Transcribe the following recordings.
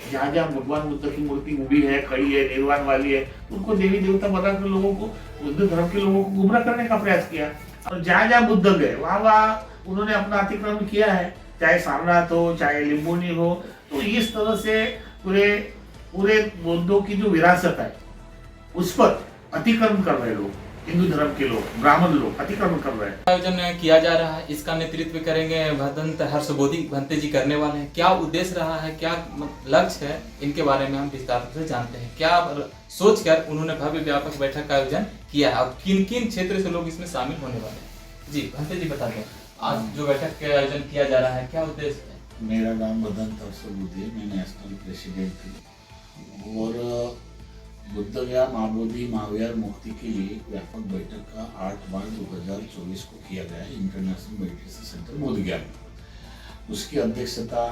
जहाँ जहाँ भगवान बुद्ध की मूर्ति उभी है, खड़ी है, निर्वाण वाली है, उनको देवी देवता बनाकर लोगों को, बुद्ध धर्म के लोगों को गुमराह करने का प्रयास किया। और जहाँ जहाँ बुद्ध गए वहाँ वहाँ उन्होंने अपना अतिक्रमण किया है, चाहे सारनाथ हो, चाहे लिम्बोनी हो। तो इस तरह से पूरे पूरे बौद्धों की जो विरासत है उस पर अतिक्रमण कर रहे लोग, हिंदू धर्म के लोग, ब्राह्मण लोग अतिक्रमण कर रहे हैं। आयोजन किया जा रहा है, इसका नेतृत्व करेंगे भदंत हर्षबोधि भंते जी करने वाले हैं। क्या उद्देश्य रहा है, क्या लक्ष्य है, इनके बारे में हम विस्तार से जानते हैं। क्या सोचकर उन्होंने भव्य व्यापक बैठक का आयोजन किया है और किन किन क्षेत्र से लोग इसमें शामिल होने वाले हैं। जी भंते जी बता दें, आज जो बैठक का आयोजन किया जा रहा है क्या उद्देश्य है। मेरा नाम भदंत हर्षबोधि है, मैं नेशनल प्रेसिडेंट हूँ और बुद्ध गया महाबोधि महावीर मुक्ति के लिए व्यापक बैठक का 8/2/2024 को किया गया है इंटरनेशनल मेडिटेशन सेंटर बोधगया में। उसकी अध्यक्षता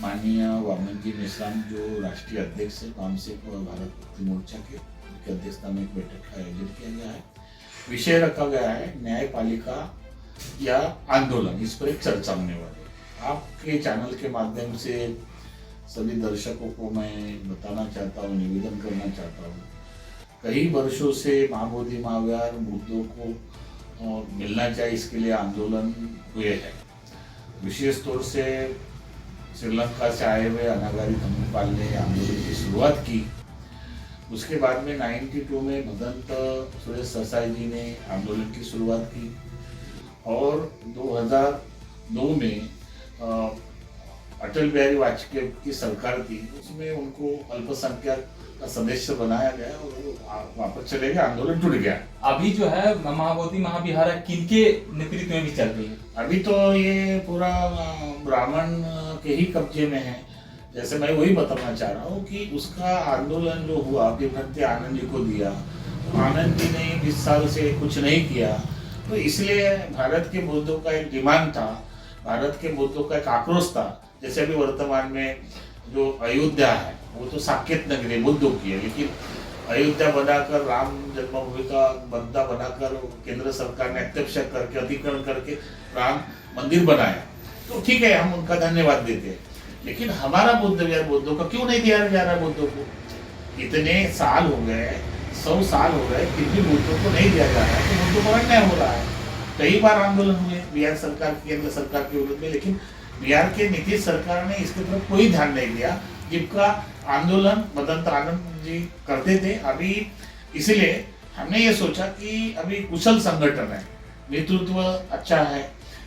माननीय वामन जी मेश्राम जो राष्ट्रीय अध्यक्ष है वामसिक भारत मुक्ति मोर्चा के, उनकी अध्यक्षता में एक बैठक का आयोजन किया गया है। विषय रखा गया है न्यायपालिका या आंदोलन, इस पर एक चर्चा होने वाली है। आपके चैनल के माध्यम से सभी दर्शकों को मैं बताना चाहता हूँ, निवेदन करना चाहता हूँ, कई वर्षों से महाबोधि महावीर बुद्धों को मिलना चाहिए, इसके लिए आंदोलन हुए हैं। विशेष तौर से श्रीलंका से आए हुए अनागारी धम्मपाल ने आंदोलन की शुरुआत की। उसके बाद में 92 में भदंत सुरेश सरसाई जी ने आंदोलन की शुरुआत की और 2002 में अटल बिहारी वाजपेयी की सरकार थी, उसमें उनको अल्पसंख्यक का सदस्य बनाया गया और वो वापस चले गए, आंदोलन टूट गया। अभी जो है महाबोधि महाविहार किनके नेतृत्व में भी चल रही है। अभी तो ये पूरा ब्राह्मण के ही कब्जे में है। जैसे मैं वही बताना चाह रहा हूँ कि उसका आंदोलन जो हुआ भंते आनंद जी को दिया, तो आनंद जी ने 20 साल से कुछ नहीं किया, तो इसलिए भारत के बौद्धों का एक डिमांड था, भारत के बौद्धों का एक आक्रोश था। जैसे अभी वर्तमान में जो अयोध्या है वो तो साकेत नगरी बुद्धों की है, लेकिन अयोध्या बनाकर राम जन्मभूमि का बंदा बनाकर केंद्र सरकार ने हस्तक्षेप करके अतिक्रमण करके राम मंदिर बनाया, तो ठीक है, हम उनका धन्यवाद देते हैं। लेकिन हमारा बुद्ध विहार बौद्धों का क्यों नहीं दिया जा रहा? बुद्धों को इतने साल हो गए, 100 साल हो गए, फिर भी बुद्धों को नहीं दिया जा रहा है, तो बुद्धों को अन्याय हो रहा है। कई बार आंदोलन हुए बिहार सरकार केंद्र सरकार के विरुद्ध में, लेकिन बिहार के नीतीश सरकार ने इसके तरफ कोई ध्यान नहीं दिया, जिनका आंदोलन भदंत आनंद जी करते थे। अभी इसलिए हमने ये सोचा कि अभी कुशल संगठन है, नेतृत्व अच्छा है,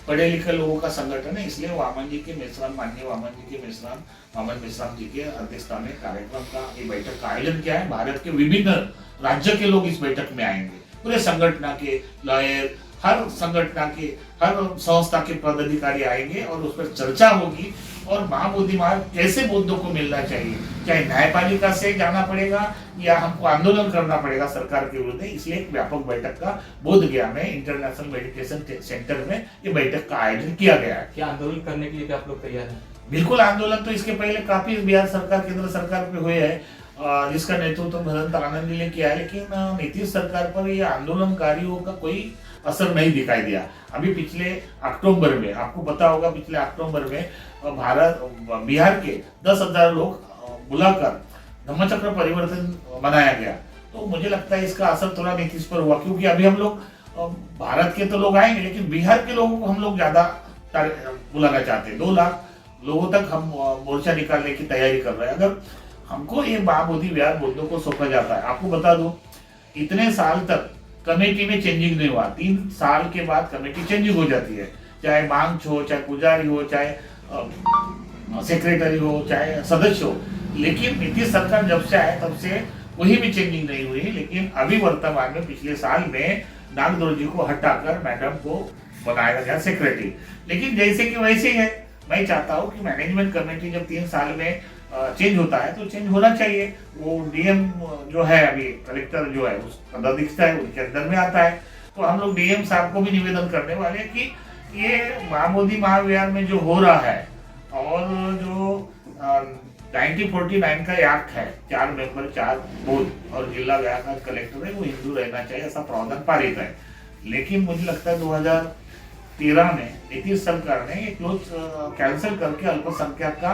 पढ़े लिखे लोगों का संगठन है, इसलिए वामन जी के मेश्राम, माननीय वामन जी के मेश्राम, वामन मेश्राम जी के अध्यक्षता में कार्यक्रम का ये बैठक का आयोजन किया है। भारत के विभिन्न राज्य के लोग इस बैठक में आएंगे, पूरे संगठन के लॉयर, हर संगठन के हर संस्था के पदाधिकारी आएंगे और उस पर चर्चा होगी और महाबोधि महावीर कैसे बौद्धों को मिलना चाहिए, चाहे न्यायपालिका से जाना पड़ेगा या हमको आंदोलन करना पड़ेगा सरकार के विरुद्ध। इसलिए एक व्यापक बैठक का बोधगया में इंटरनेशनल मेडिटेशन सेंटर में ये बैठक का आयोजन किया गया है। क्या आंदोलन करने के लिए आप लोग तैयार हैं? बिल्कुल, आंदोलन तो इसके पहले काफी बिहार सरकार केंद्र सरकार पे हुए हैं, जिसका नेतृत्व भदंत आनंद जी ने किया है, लेकिन नीतीश सरकार पर ये आंदोलनकारियों का कोई असर नहीं दिखाई दिया। अभी पिछले अक्टूबर में, आपको पता होगा, पिछले अक्टूबर में बिहार के 10,000 लोग बुलाकर धम्मचक्र परिवर्तन बनाया गया। तो मुझे लगता है इसका असर थोड़ा नीतीश पर हुआ, क्योंकि अभी हम लोग भारत के तो लोग आएंगे, लेकिन बिहार के लोगों को हम लोग ज्यादा बुलाना चाहते हैं। 2 लाख लोगों तक हम मोर्चा निकालने की तैयारी कर रहे हैं। अगर हमको ये महाबोधि विहार बौद्धों को सौंपा जाता है, आपको बता दूं, इतने साल तक कमेटी में चेंजिंग नहीं हुआ, 3 साल के बाद कमेटी चेंजिंग हो जाती है, चाहे मांग हो, चाहे पुजारी हो, चाहे सेक्रेटरी हो, चाहे सदस्य हो। लेकिन नीतीश सरकार जब से आए तब से वही भी चेंजिंग नहीं हुई। लेकिन अभी वर्तमान में पिछले साल में नागदोर जी को हटाकर मैडम को बनाया गया सेक्रेटरी, लेकिन जैसे कि वैसे ही है। मैं चाहता हूँ कि मैनेजमेंट कमेटी जब 3 साल में चेंज होता है तो चेंज होना चाहिए। वो डीएम जो है, अभी कलेक्टर जो है उस पदाधिकारी है, उनके अंदर में आता है। तो हम लोग डीएम साहब को भी निवेदन करने वाले हैं कि ये महाबोधि महाविहार में जो हो रहा है और जो 1949 का एक्ट है, 4 मेंबर 4 बौद्ध और जिला गया का कलेक्टर है वो हिंदू रहना चाहिए, ऐसा प्रावधान पारित है। लेकिन मुझे लगता है 2013 में नीतीश सरकार ने ये क्लोज कैंसिल करके अल्पसंख्यक का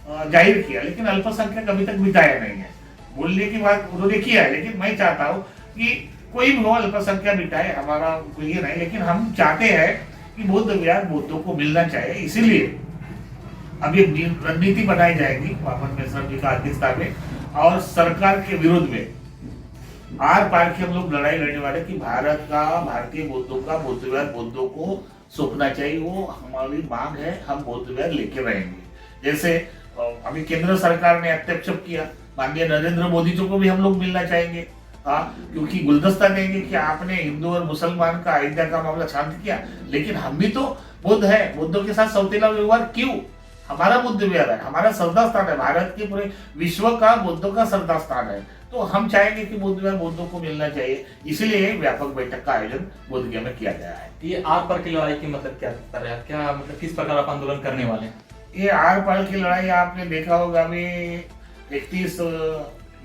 जाहिर किया, लेकिन अल्पसंख्यक अभी तक बिताया नहीं है। बोलने की बात उन्होंने किया है, लेकिन मैं चाहता हूँ कि कोई भी हो अल्पसंख्यक बिताए, हमारा कोई ये नहीं, लेकिन हम चाहते हैं कि बौद्ध विहार बौद्धों को मिलना चाहिए। इसीलिए अब एक रणनीति बनाई जाएगी वामन मिश्रा जी का अध्यक्षता में, और सरकार के विरुद्ध में आर पार की हम लोग लड़ाई लड़ने वाले कि भारत का, भारतीय बौद्धों का बौद्ध विहार बौद्धों को सौंपना चाहिए। वो हमारी मांग है, हम बौद्ध विहार लेके रहेंगे। जैसे अभी केंद्र सरकार ने हस्तक्षेप किया, माननीय नरेंद्र मोदी जी को भी हम लोग मिलना चाहेंगे। हाँ, क्योंकि गुलदस्ता देंगे कि आपने हिंदू और मुसलमान का अयोध्या का मामला शांत किया, लेकिन हम भी तो बुद्ध है, बुद्धों के साथ सौतेला व्यवहार क्यों? हमारा बुद्ध विहार है, हमारा श्रद्धा स्थान है, भारत के पूरे विश्व का बुद्धों का श्रद्धा स्थान है। तो हम चाहेंगे कि बुद्ध विहार बौद्धों को मिलना चाहिए, इसीलिए व्यापक बैठक का आयोजन बोधगया में किया गया है। ये आर पार की लड़ाई की मतलब क्या तरह है? क्या मतलब किस प्रकार आप आंदोलन करने वाले हैं? ये आर पार की लड़ाई आपने देखा होगा, अभी 31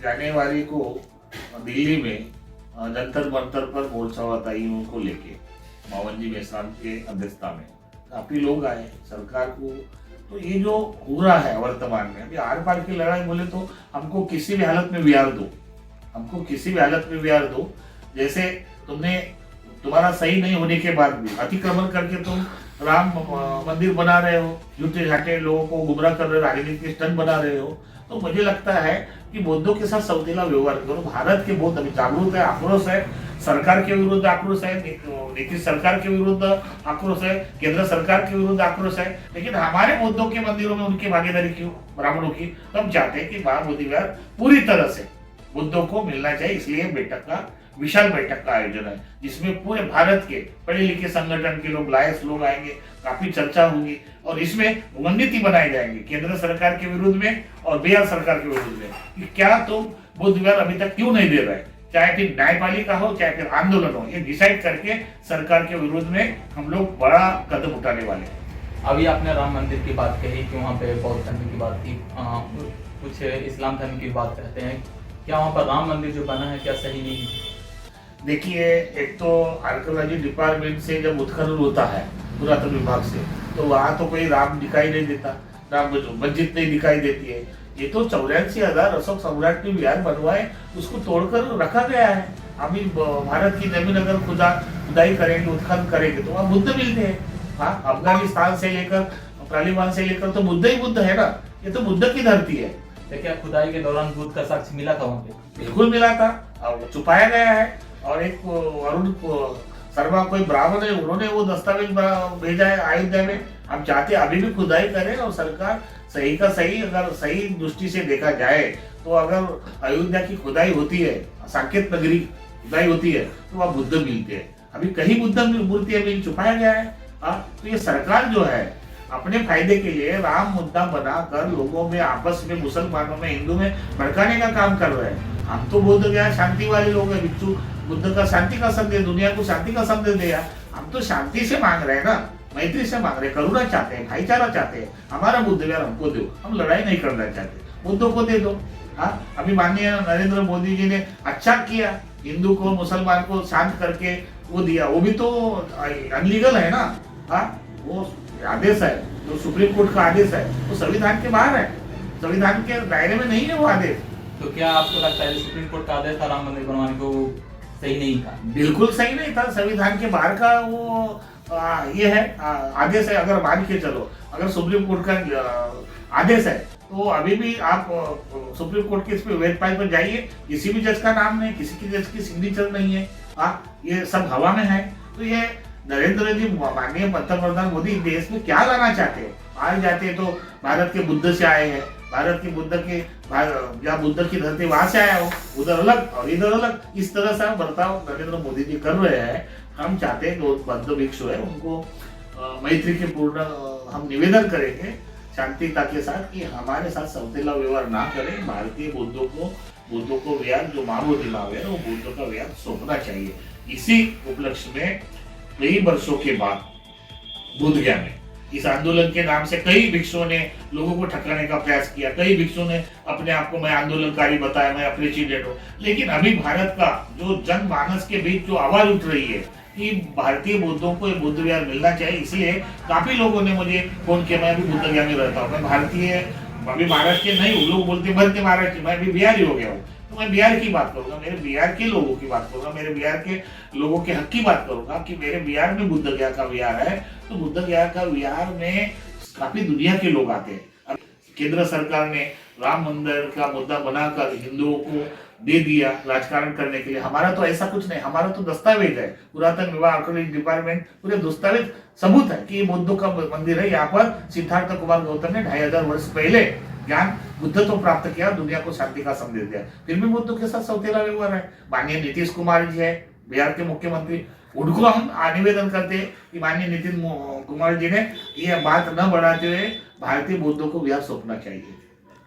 जनवरी को दिल्ली में जंतर मंतर पर मोर्चा हुआ था इन को लेके, मावन जी मेश्राम के अध्यक्षता में काफी लोग आए सरकार को। तो ये जो हो रहा है वर्तमान में, अभी आर पार की लड़ाई बोले तो हमको किसी भी हालत में विहार दो, हमको किसी भी हालत में विहार दो। जैसे तुम्हारा सही नहीं होने के बाद भी अतिक्रमण करके तुम राम मंदिर बना रहे हो, झूठे झाटे लोगों को गुमराह कर रहे हो, राजनीतिक स्टंट बना रहे हो, तो मुझे लगता है कि बौद्धों के साथ सौतेला व्यवहार करो। भारत के बौद्ध अभी जागरूक है, आक्रोश है, सरकार के विरुद्ध आक्रोश है, नीतीश सरकार के विरुद्ध आक्रोश है, केंद्र सरकार के विरुद्ध आक्रोश है, लेकिन हमारे बौद्धों के मंदिरों में उनकी भागीदारी क्यों, ब्राह्मणों की? तो हम चाहते हैं कि बौद्ध विहार पूरी तरह से बुद्धों को मिलना चाहिए। इसलिए बैठक का, विशाल बैठक का आयोजन है, जिसमें पूरे भारत के पढ़े लिखे संगठन के लोग, लायक लोग आएंगे, काफी चर्चा होगी और इसमें रणनीति बनाई जाएंगी केंद्र सरकार के विरुद्ध में और बिहार सरकार के विरुद्ध में कि क्या तुम बुद्ध विहार अभी तक क्यों नहीं दे रहे, चाहे फिर न्यायपालिका हो चाहे फिर आंदोलन हो, ये डिसाइड करके सरकार के विरुद्ध में हम लोग बड़ा कदम उठाने वाले हैं। अभी आपने राम मंदिर की बात कही कि वहाँ पे बौद्ध धर्म की बात की, कुछ इस्लाम धर्म की बात कहते हैं, क्या वहाँ पर राम मंदिर जो बना है क्या सही नहीं है? देखिए, एक तो आर्कियोलॉजी डिपार्टमेंट से जब उत्खनन होता है पुरातन विभाग से, तो वहाँ तो कोई राम दिखाई नहीं देता, राम मस्जिद नहीं दिखाई देती है। ये तो 84,000 अशोक सम्राट ने विहार बनवाए, उसको तोड़कर रखा गया है। अभी भारत की जमीन अगर खुदाई करेंगे, उत्खनन करेंगे तो वहाँ बुद्ध मिलते हैं। हाँ, अफगानिस्तान से लेकर तालिबान से लेकर तो बुद्ध ही बुद्ध है ना, ये तो बुद्ध की धरती है। क्या खुदाई के दौरान बुद्ध का साक्ष्य मिला था वहाँ पे? बिल्कुल मिला था, अब छुपाया गया है। और एक अरुण शर्मा कोई ब्राह्मण है, उन्होंने वो दस्तावेज भेजा है अयोध्या में। हम चाहते अभी भी खुदाई करें और सरकार सही का सही, अगर सही दृष्टि से देखा जाए तो अगर अयोध्या की खुदाई होती है, साकेत नगरी खुदाई होती है, तो वह बुद्ध मिलते हैं। अभी कहीं बुद्ध मूर्ति अभी छुपाया गया है। तो ये सरकार जो है अपने फायदे के लिए राम मुद्दा बनाकर लोगों में, आपस में, मुसलमानों में, हिंदू में भड़काने का काम कर रहे हैं। हम तो बोध गया शांति वाले लोग हैं, भिक्षु बुद्ध का शांति का संदेश, दुनिया को शांति का संदेश दिया। हम तो शांति से मांग रहे हैं ना, मैत्री से मांग रहे हैं, करुणा चाहते हैं, भाईचारा चाहते हैं। हमारा बुद्ध विहार हमको दो, हम लड़ाई नहीं करना चाहते, बुद्धों को दे दो। हाँ, अभी माननीय नरेंद्र मोदी जी ने अच्छा किया, हिंदू को मुसलमान को शांत करके वो दिया, वो भी तो अनलीगल है ना। हाँ, वो आदेश है, जो सुप्रीम कोर्ट का आदेश है, वो संविधान के बाहर है, संविधान के दायरे में नहीं है वो आदेश। तो क्या आपको लगता है सुप्रीम कोर्ट का आदेश था राम मंदिर बनवाने को सही नहीं था? बिल्कुल सही नहीं था, संविधान के बाहर का वो ये है आदेश है। अगर मान के चलो, अगर सुप्रीम कोर्ट का आदेश है तो अभी भी आप सुप्रीम कोर्ट के इस पे वेबसाइट पर जाइए, किसी भी जज का नाम नहीं, किसी की जज की सिग्नेचर नहीं है। ये सब हवा में है। तो ये नरेंद्र जी, माननीय पंतप्रधान मोदी देश में क्या लाना चाहते हैं? आज जाते हैं तो भारत के बुद्ध से आए हैं, भारत के बुद्ध के या बुद्ध की धरती वहां से आया हो, उधर अलग और इधर अलग, इस तरह से बर्ताव नरेंद्र मोदी जी कर रहे हैं। हम चाहते हैं कि बौद्ध भिक्षु है उनको मैत्री के पूर्ण हम निवेदन करेंगे शांतिता के साथ कि हमारे साथ सौतेला व्यवहार ना करें। भारतीय बुद्धों को विहार जो मानव दिमाग है वो बुद्धों का विहार सौंपना चाहिए। इसी उपलक्ष्य में कई वर्षों के बाद बोधगया में इस आंदोलन के नाम से कई भिक्षुओं ने लोगों को ठकाने का प्रयास किया। कई भिक्षुओं ने अपने आप को मैं आंदोलनकारी बताया, मैं अप्रिशिएटेड हूँ। लेकिन अभी भारत का जो जनमानस के बीच जो आवाज उठ रही है कि भारतीय बुद्धों को बुद्ध विहार मिलना चाहिए, इसलिए काफी लोगों ने मुझे फोन किया। मैं भी बुद्धगया में रहता हूँ, मैं भारतीय अभी महाराष्ट्र के नहीं हूँ, लोग बोलते बनते महाराष्ट्र, मैं अभी बिहारी हो गया हूँ, तो मैं बिहार की बात करूंगा, मेरे बिहार के लोगों की बात करूंगा, मेरे बिहार के लोगों के हक की बात करूंगा कि मेरे बिहार में बुद्ध गया का विहार है, तो बुद्ध गया का विहार में काफी दुनिया के लोग आते हैं। अब केंद्र सरकार ने राम मंदिर का मुद्दा बनाकर हिंदुओं को दे दिया राजकारण करने के लिए। हमारा तो ऐसा कुछ नहीं, हमारा तो दस्तावेज है, पुरातन विभाग आर्कियोलॉजी डिपार्टमेंट पूरे दस्तावेज सबूत है कि ये बुद्ध का मंदिर है। यहाँ पर सिद्धार्थ कुमार गौतम ने 2500 वर्ष पहले ज्ञान बुद्ध तो प्राप्त किया, दुनिया को शांति का संदेश दिया, फिर भी बुद्ध के साथ सौतेला व्यवहार है। माननीय नीतीश कुमार जी है बिहार के मुख्यमंत्री, उनको हम निवेदन करते हैं कि माननीय नीतीश कुमार जी ने ये बात न बढ़ाते हुए भारतीय बुद्धों को बिहार सौंपना चाहिए।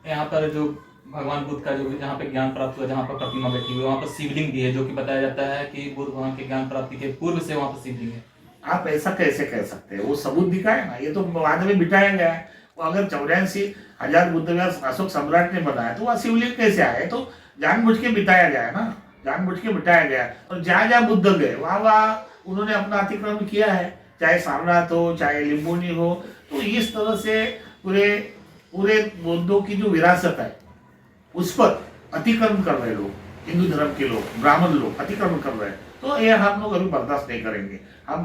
यहाँ पर जो भगवान बुद्ध का जो जहाँ पे ज्ञान प्राप्त हुआ, जहाँ पर प्रतिमा बैठी हुई है, वहाँ पर शिवलिंग भी है, जो कि बताया जाता है कि बुद्ध भगवान के ज्ञान प्राप्ति के पूर्व से वहाँ पर शिवलिंग है। आप ऐसा कैसे कह सकते हैं? वो सबूत दिखाए ना, ये तो बाद में बिठाया गया है। अगर 84,000 बुद्ध विहार अशोक सम्राट ने बनाया तो वह शिवलिंग कैसे आए? तो जानबूझ के बिताया गया है ना, जानबूझ के बिठाया गया है। और जहाँ जहाँ बुद्ध गए वहाँ उन्होंने अपना अतिक्रमण किया है, चाहे सारनाथ हो चाहे लिम्बोनी हो। तो इस तरह से पूरे पूरे बुद्धों की जो विरासत है उस पर अतिक्रमण कर रहे लोग, हिंदू धर्म के लोग, ब्राह्मण लोग अतिक्रमण कर रहे हैं, तो ये हम लोग अभी बर्दाश्त नहीं करेंगे। हम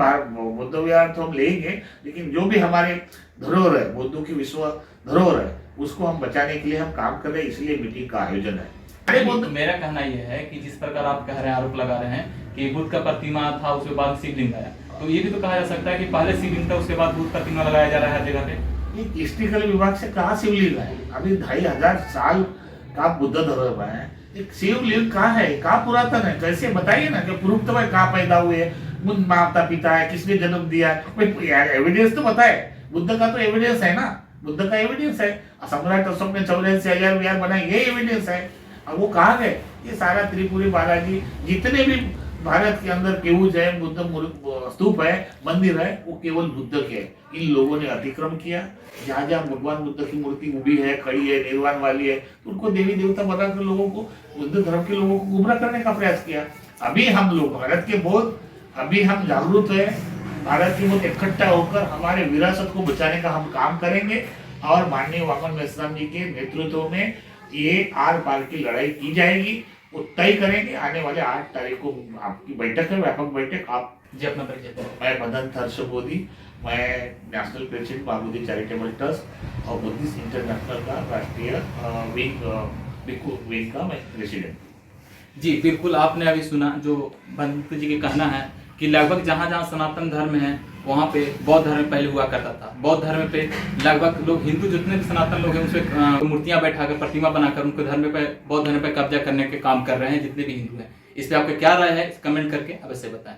बुद्ध विहार तो हम लेंगे, लेकिन जो भी हमारे धरोहर है, बुद्धों की विश्व धरोहर है, उसको हम बचाने के लिए हम काम कर रहे हैं, इसलिए मीटिंग का आयोजन है। मेरा कहना यह है कि जिस प्रकार आप कह रहे हैं, आरोप लगा रहे हैं कि बुद्ध का प्रतिमा था, उसके बाद शिवलिंग आया, तो ये भी तो कहा जा सकता है कि पहले शिवलिंग था, उसके बाद बुद्ध प्रतिमा लगाया जा रहा है हर जगह पे। ये हिस्ट्रिकल विभाग से कहाँ शिवलिंग है? अभी 2500 साल का बुद्ध धरोहर है, एक शिवलिंग कहाँ है? कहाँ पुरातन है? कैसे बताइए ना कि प्रूफ तो भाई कहाँ पैदा हुए, माता पिता है, किसने जन्म दिया, एविडेंस तो बताए। बुद्ध का तो एविडेंस है ना, बुद्ध का एविडेंस है। सम्राट अशोक ने 84,000 विहार बनाए, ये एविडेंस है। अब वो कहाँ गए? ये सारा त्रिपुरी बालाजी जितने भी भारत के अंदर केवुज है, बुद्ध स्तूप है, मंदिर है, वो केवल बुद्ध के है। इन लोगों ने अतिक्रमण किया। जहाँ जहाँ भगवान बुद्ध की मूर्ति उभी है, खड़ी है, निर्वाण वाली है, तो उनको देवी देवता बनाकर लोगों को, बुद्ध धर्म के लोगों को गुमराह करने का प्रयास किया। अभी हम लोग भारत के बहुत, अभी हम जागरूक है, भारत की बहुत इकट्ठा होकर हमारे विरासत को बचाने का हम काम करेंगे। और माननीय वामन मेश्राम जी के नेतृत्व में ये आर पार की लड़ाई की जाएगी, वो तय करेंगे। आने वाले 8 तारीख को आपकी बैठक है, व्यापक बैठक। आप जी अपना परिचय दें। मैं भदंत हर्षबोधी, मैं नेशनल प्रेसिडेंट बाबूजी चैरिटेबल ट्रस्ट और बुद्धिस्ट इंटरनेशनल का राष्ट्रीय विंग का मैं प्रेसिडेंट। जी बिल्कुल, आपने अभी सुना जो भदंत जी का कहना है कि लगभग जहाँ जहाँ सनातन धर्म है वहाँ पे बौद्ध धर्म पहले हुआ करता था। बौद्ध धर्म पे लगभग लोग, हिंदू जितने भी सनातन लोग हैं, उसपे मूर्तियां बैठाकर, प्रतिमा बनाकर उनको धर्म पे, बौद्ध धर्म पे कब्जा करने के काम कर रहे हैं जितने भी हिंदू हैं। इस पे आपका क्या राय है, कमेंट करके अवश्य बताएं।